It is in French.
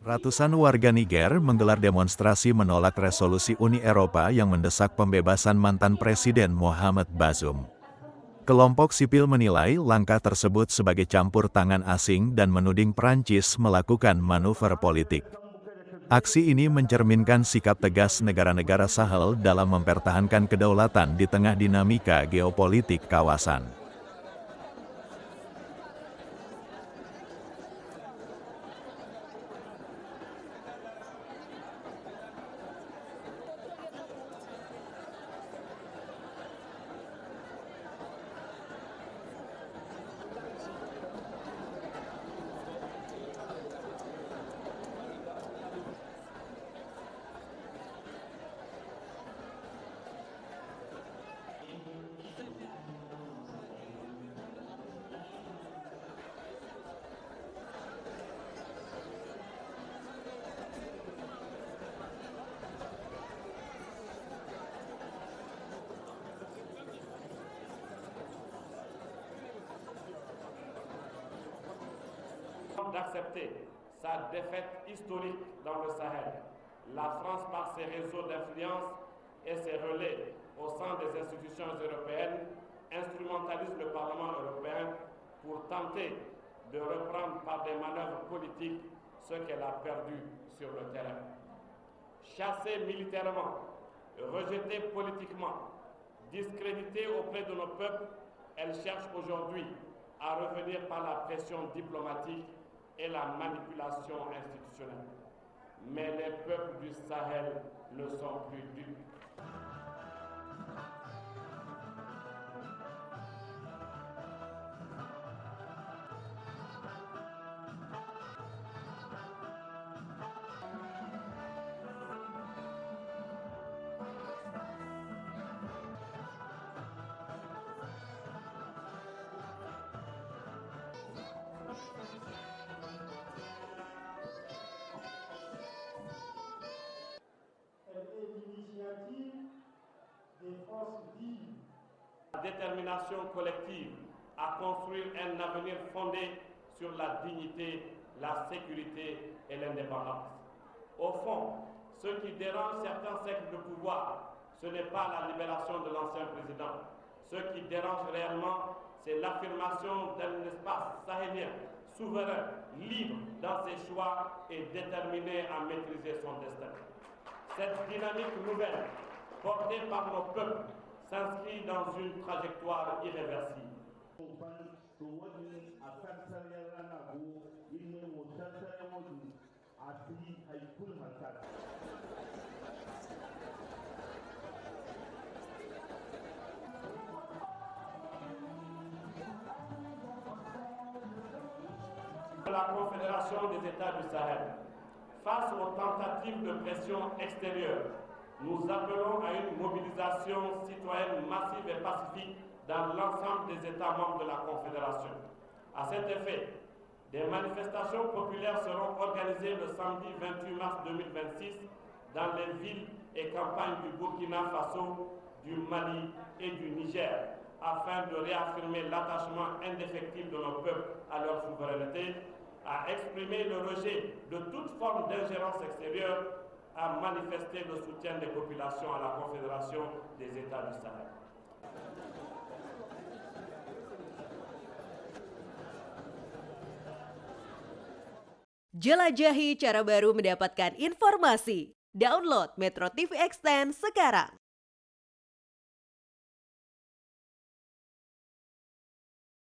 Ratusan warga Niger menggelar demonstrasi menolak resolusi Uni Eropa yang mendesak pembebasan mantan Presiden Mohamed Bazoum. Kelompok sipil menilai langkah tersebut sebagai campur tangan asing dan menuding Prancis melakukan manuver politik. Aksi ini mencerminkan sikap tegas negara-negara Sahel dalam mempertahankan kedaulatan di tengah dinamika geopolitik kawasan. D'accepter sa défaite historique dans le Sahel. La France, par ses réseaux d'influence et ses relais au sein des institutions européennes, instrumentalise le Parlement européen pour tenter de reprendre par des manœuvres politiques ce qu'elle a perdu sur le terrain. Chassée militairement, rejetée politiquement, discréditée auprès de nos peuples, elle cherche aujourd'hui à revenir par la pression diplomatique et la manipulation institutionnelle. Mais les peuples du Sahel ne sont plus dupes. La détermination collective à construire un avenir fondé sur la dignité, la sécurité et l'indépendance. Au fond, ce qui dérange certains cercles de pouvoir, ce n'est pas la libération de l'ancien président. Ce qui dérange réellement, c'est l'affirmation d'un espace sahélien, souverain, libre dans ses choix et déterminé à maîtriser son destin. Cette dynamique nouvelle, portée par nos peuples, s'inscrit dans une trajectoire irréversible. La Confédération des États du Sahel, face aux tentatives de pression extérieure, nous appelons à une mobilisation citoyenne massive et pacifique dans l'ensemble des États membres de la Confédération. À cet effet, des manifestations populaires seront organisées le samedi 28 mars 2026 dans les villes et campagnes du Burkina Faso, du Mali et du Niger, afin de réaffirmer l'attachement indéfectible de nos peuples à leur souveraineté, à exprimer le rejet de toute forme d'ingérence extérieure, à manifester le soutien des populations à la Confédération des États du Sahel. Jelajahi cara baru mendapatkan informasi. Download Metro TV Extend sekarang.